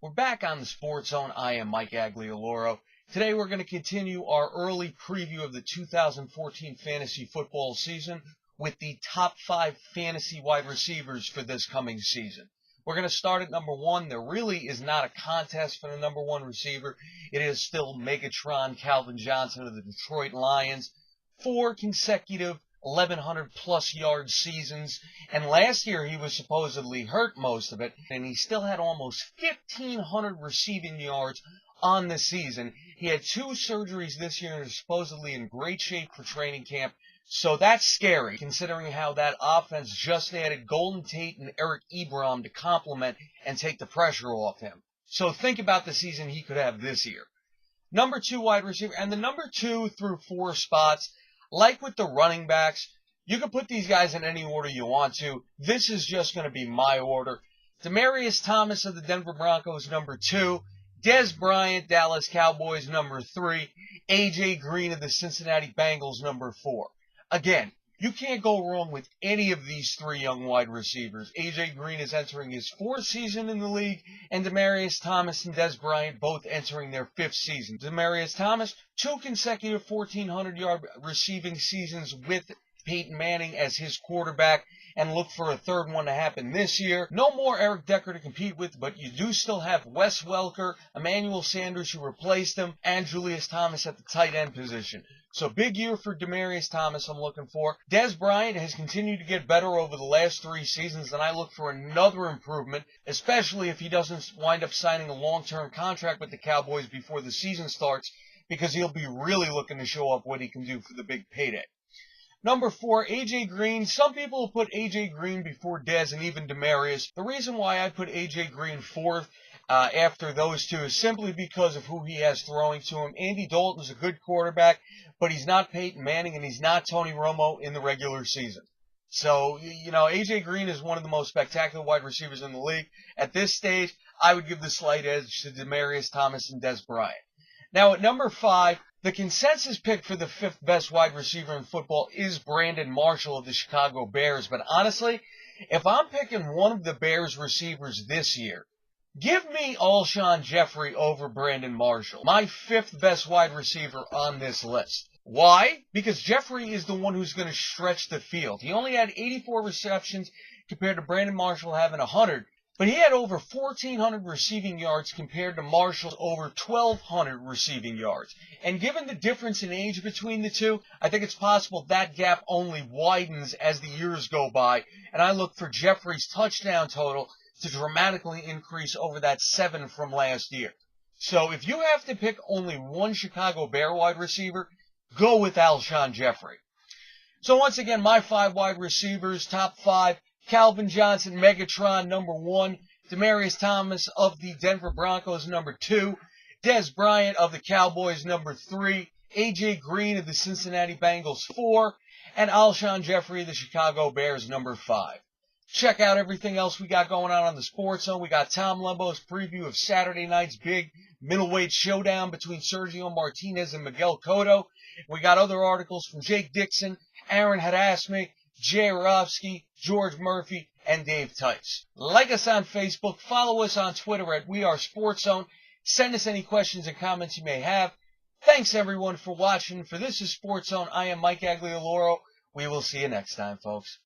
We're back on the Sports Zone. I am Mike Aglialoro. Today we're going to continue our early preview of the 2014 fantasy football season with the top 5 fantasy wide receivers for this coming season. We're going to start at number 1. There really is not a contest for the number 1 receiver. It is still Megatron, Calvin Johnson of the Detroit Lions. 4 consecutive 1,100-plus yard seasons, and last year he was supposedly hurt most of it, and he still had almost 1,500 receiving yards on the season. He had 2 surgeries this year and is supposedly in great shape for training camp, so that's scary, considering how that offense just added Golden Tate and Eric Ebron to complement and take the pressure off him. So think about the season he could have this year. Number 2 wide receiver, and the number 2 through 4 spots, like with the running backs, you can put these guys in any order you want to. This is just going to be my order. Demaryius Thomas of the Denver Broncos, number 2. Dez Bryant, Dallas Cowboys, number 3. A.J. Green of the Cincinnati Bengals, number 4. Again, you can't go wrong with any of these 3 young wide receivers. A.J. Green is entering his 4th season in the league, and Demaryius Thomas and Dez Bryant both entering their 5th season. Demaryius Thomas, 2 consecutive 1,400-yard receiving seasons with Peyton Manning as his quarterback, and look for a 3rd one to happen this year. No more Eric Decker to compete with, but you do still have Wes Welker, Emmanuel Sanders who replaced him, and Julius Thomas at the tight end position. So big year for Demaryius Thomas I'm looking for. Dez Bryant has continued to get better over the last 3 seasons, and I look for another improvement, especially if he doesn't wind up signing a long-term contract with the Cowboys before the season starts, because he'll be really looking to show off what he can do for the big payday. Number 4, A.J. Green. Some people have put A.J. Green before Dez and even Demaryius. The reason why I put A.J. Green 4th after those 2 is simply because of who he has throwing to him. Andy Dalton's a good quarterback, but he's not Peyton Manning and he's not Tony Romo in the regular season. So, A.J. Green is one of the most spectacular wide receivers in the league. At this stage, I would give the slight edge to Demaryius Thomas and Dez Bryant. Now, at number 5, the consensus pick for the 5th best wide receiver in football is Brandon Marshall of the Chicago Bears. But honestly, if I'm picking one of the Bears receivers this year, give me Alshon Jeffrey over Brandon Marshall, my 5th best wide receiver on this list. Why? Because Jeffrey is the one who's going to stretch the field. He only had 84 receptions compared to Brandon Marshall having 100. But he had over 1,400 receiving yards compared to Marshall's over 1,200 receiving yards. And given the difference in age between the 2, I think it's possible that gap only widens as the years go by. And I look for Jeffrey's touchdown total to dramatically increase over that 7 from last year. So if you have to pick only one Chicago Bear wide receiver, go with Alshon Jeffrey. So once again, my 5 wide receivers, top 5. Calvin Johnson, Megatron, number 1. Demaryius Thomas of the Denver Broncos, number 2. Dez Bryant of the Cowboys, number 3. A.J. Green of the Cincinnati Bengals, 4. And Alshon Jeffrey of the Chicago Bears, number 5. Check out everything else we got going on the Sports Zone. We got Tom Lembo's preview of Saturday night's big middleweight showdown between Sergio Martinez and Miguel Cotto. We got other articles from Jake Dixon, Aaron Hadasmy, Jay Rofsky, George Murphy, and Dave Tice. Like us on Facebook, follow us on Twitter at WeAreSportsZone. Send us any questions and comments you may have. Thanks everyone for watching. For This is Sports Zone, I am Mike Aglialoro. We will see you next time, folks.